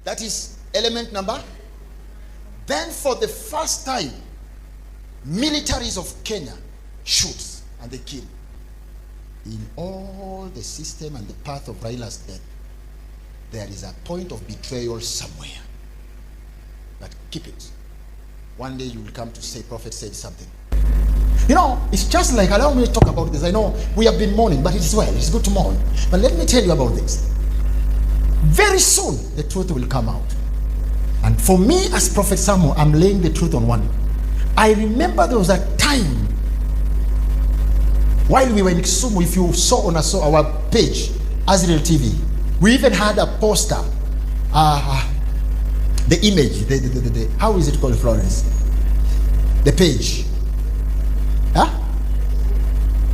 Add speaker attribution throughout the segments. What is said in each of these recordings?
Speaker 1: That is element number. Then for the first time, militaries of Kenya shoots and they kill. In all the system and the path of Raila'S death, there is a point of betrayal somewhere. But keep it. One day you will come to say, Prophet said something. You know, it's just like, allow me to talk about this. I know we have been mourning, but it's well, it's good to mourn. But let me tell you about this. Very soon, the truth will come out. And for me, as Prophet Samo, I'm laying the truth on one. I remember there was a time while we were in Kisumu, if you saw on our page, Azrael TV, we even had a poster, the image, how is it called, Florence? The page.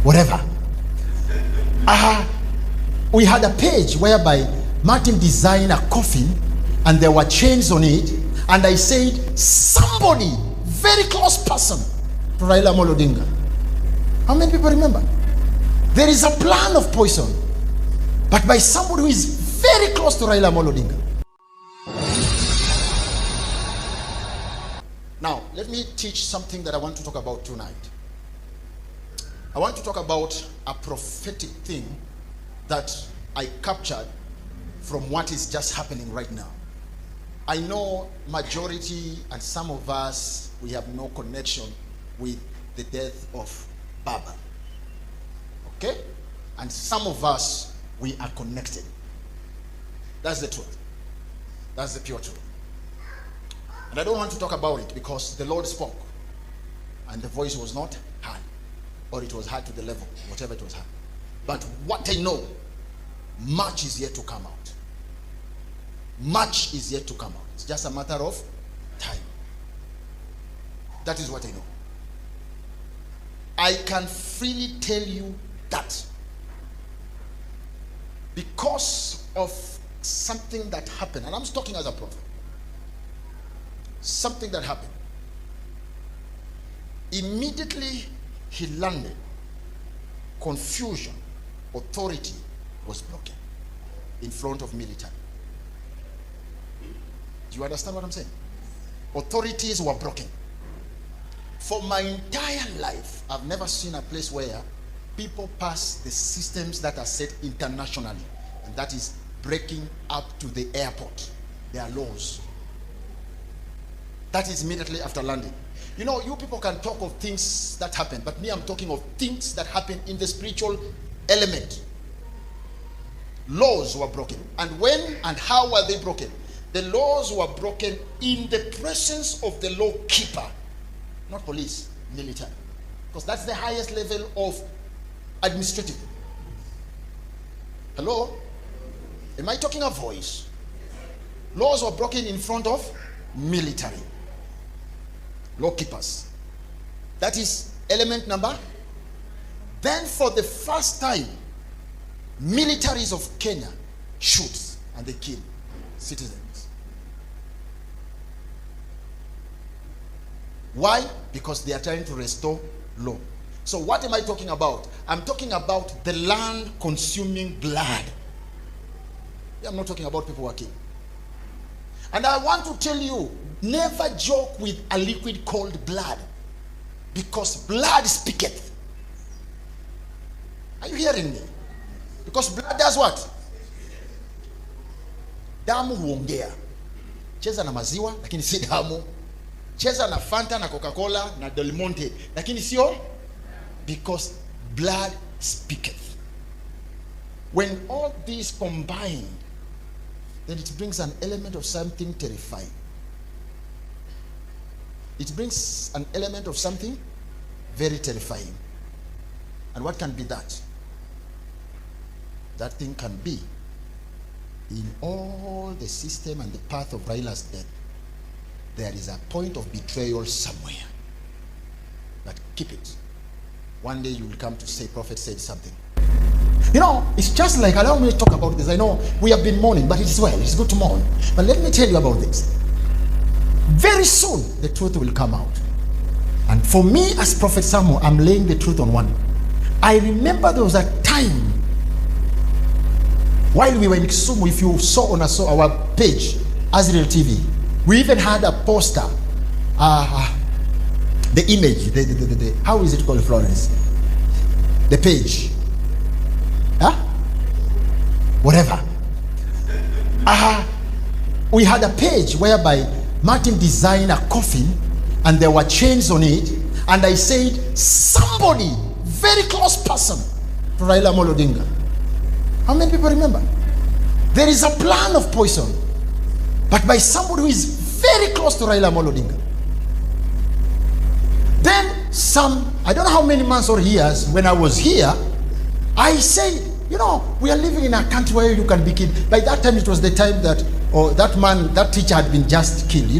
Speaker 1: Whatever. We had a page whereby Martin designed a coffin and there were chains on it, and I said, somebody, very close person to Raila Amolo Odinga. How many people remember? There is a plan of poison, but by somebody who is very close to Raila Amolo Odinga. Now, let me teach something that I want to talk about tonight. I want to talk about a prophetic thing that I captured from what is just happening right now. I know majority and some of us, we have no connection with the death of Baba. Okay? And some of us, we are connected. That's the truth. That's the pure truth. And I don't want to talk about it because the Lord spoke and the voice was not heard, or it was heard to the level, whatever it was heard. But what I know, much is yet to come out. Much is yet to come out. It's just a matter of time. That is what I know. I can freely tell you that because of something that happened, and I'm talking as a prophet, something that happened, immediately he landed, confusion, authority was broken in front of military. Do you understand what I'm saying? Authorities were broken. For my entire life, I've never seen a place where people pass the systems that are set internationally, and that is breaking up to the airport. There are laws. That is immediately after landing. You know, you people can talk of things that happen, but me, I'm talking of things that happen in the spiritual element. Laws were broken. And when and how were they broken? The laws were broken in the presence of the law keeper, not police, military. Because that's the highest level of administrative. Hello? Am I talking a voice? Laws were broken in front of military. Law keepers. That is element number. Then for the first time, militaries of Kenya shoot and they kill citizens. Why? Because they are trying to restore law. So what am I talking about? I'm talking about the land consuming blood. I'm not talking about people working. And I want to tell you, never joke with a liquid called blood, because blood speaketh. Are you hearing me? Because blood does what? Damu huongea. Cheza na maziwa lakini si damu. Cheza na Fanta na Coca-Cola na Del Monte lakini sio, because blood speaketh. When all these combined, then it brings an element of something terrifying. It brings an element of something very terrifying. And what can be that? That thing can be, in all the system and the path of Raila'S death, there is a point of betrayal somewhere. But keep it. One day you will come to say, Prophet said something. You know, it's just like, allow me to talk about this. I know we have been mourning, but it's well, it's good to mourn. But let me tell you about this. Very soon, the truth will come out. And for me, as Prophet Samo, I'm laying the truth on one. I remember there was a time while we were in Kisumu, if you saw on our page, Azrael TV. We even had a poster. The image, the how is it called, Florence? The page. Whatever. We had a page whereby Martin designed a coffin and there were chains on it, and I said, somebody, very close person to Raila Amolo Odinga. How many people remember? There is a plan of poison, but by somebody who is very close to Raila Amolo Odinga. Then I don't know how many months or years, when I was here, I said, we are living in a country where you can be killed. By that time, it was the time that that teacher had been just killed,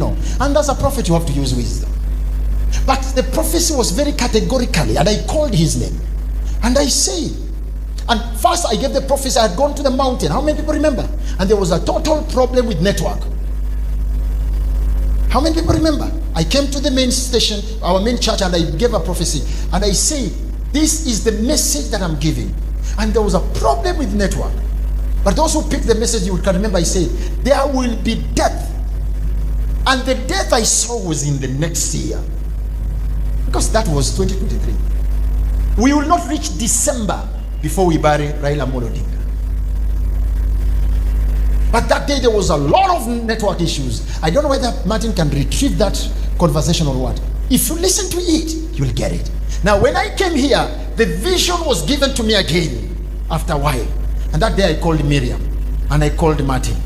Speaker 1: And as a prophet, you have to use wisdom. But the prophecy was very categorically, and I called his name. And I said, and first I gave the prophecy, I had gone to the mountain. How many people remember? And there was a total problem with network. How many people remember? I came to the main station, our main church, and I gave a prophecy. And I said, this is the message that I'm giving. And there was a problem with network. But those who picked the message, you can remember I said, there will be death. And the death I saw was in the next year. Because that was 2023. We will not reach December before we bury Raila Amolo Odinga. But that day there was a lot of network issues. I don't know whether Martin can retrieve that conversation or what. If you listen to it, you'll get it. Now when I came here, the vision was given to me again after a while. And that day I called Miriam and I called Martin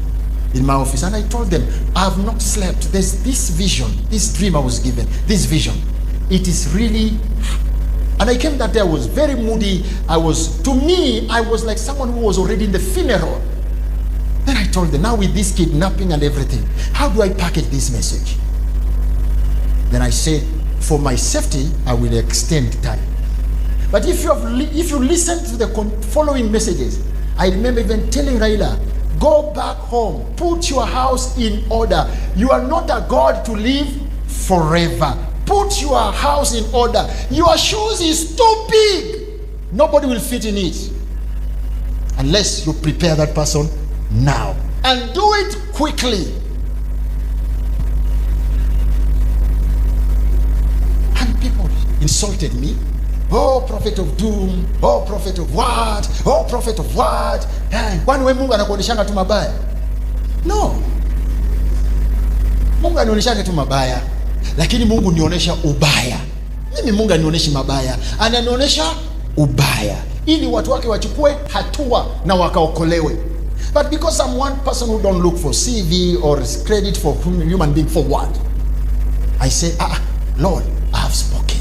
Speaker 1: in my office and I told them, I have not slept. There's this vision, this dream I was given, this vision. It is really... And I came that day, I was very moody. I was like someone who was already in the funeral. Then I told them, now with this kidnapping and everything, how do I package this message? Then I said, for my safety, I will extend time. But if you listen to the following messages, I remember even telling Raila, go back home, put your house in order. You are not a God to live forever. Put your house in order. Your shoes is too big. Nobody will fit in it unless you prepare that person now. And do it quickly. And people insulted me. Oh, prophet of doom. Oh, prophet of what? Oh, prophet of what? Kwani we Mungu anakuoneshanga tu mabaya? No. Mungu anaoneshanga tu mabaya. Lakini Mungu nionyesha ubaya. Mimi Mungu anionyeshi mabaya, ananionyesha ubaya ili watu wake wachukue hatua na wakaokolewe. But because I'm one person who don't look for CV or credit for human being for what? I say, Lord, I have spoken.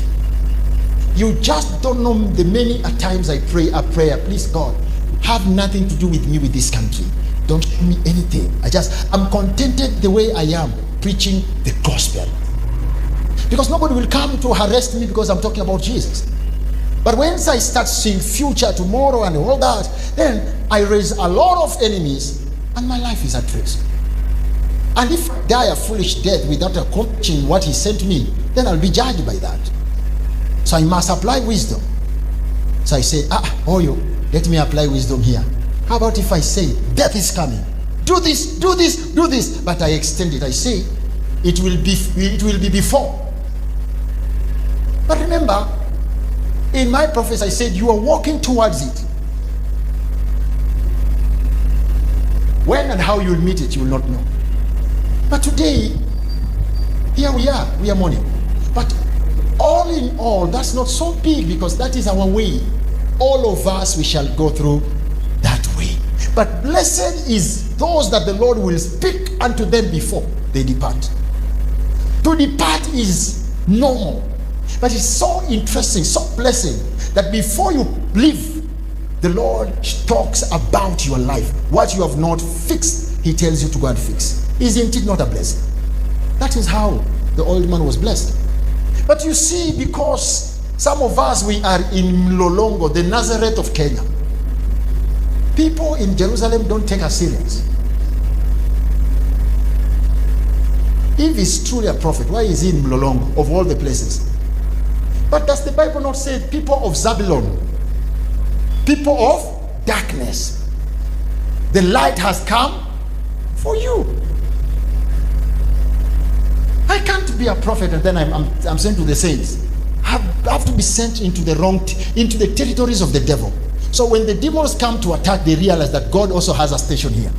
Speaker 1: You just don't know the many times I pray a prayer. Please God, have nothing to do with me with this country. Don't give me anything. I'm contented the way I am preaching the gospel. Because nobody will come to harass me because I'm talking about Jesus. But once I start seeing future, tomorrow and all that, then I raise a lot of enemies and my life is at risk. And if I die a foolish death without accomplishing what he sent me, then I'll be judged by that. So I must apply wisdom. So I say, let me apply wisdom here. How about if I say, death is coming. Do this, do this, do this. But I extend it. I say, it will be before. But remember, in my prophecy, I said, you are walking towards it. When and how you will meet it, you will not know. But today, here we are mourning. But all in all, that's not so big because that is our way. All of us, we shall go through that way. But blessed is those that the Lord will speak unto them before they depart. To depart is normal. But it's so interesting, so blessing that before you leave, the Lord talks about your life. What you have not fixed, he tells you to go and fix. Isn't it not a blessing? That is how the old man was blessed. But you see, because some of us, we are in Mlolongo, the Nazareth of Kenya. People in Jerusalem don't take us serious. If he's truly a prophet, why is he in Mlolongo of all the places? But does the Bible not say people of Zabulon, people of darkness, the light has come for you? be a prophet and then I'm sent to the saints. I have to be sent into the territories of the devil. So when the demons come to attack, they realize that God also has a station here.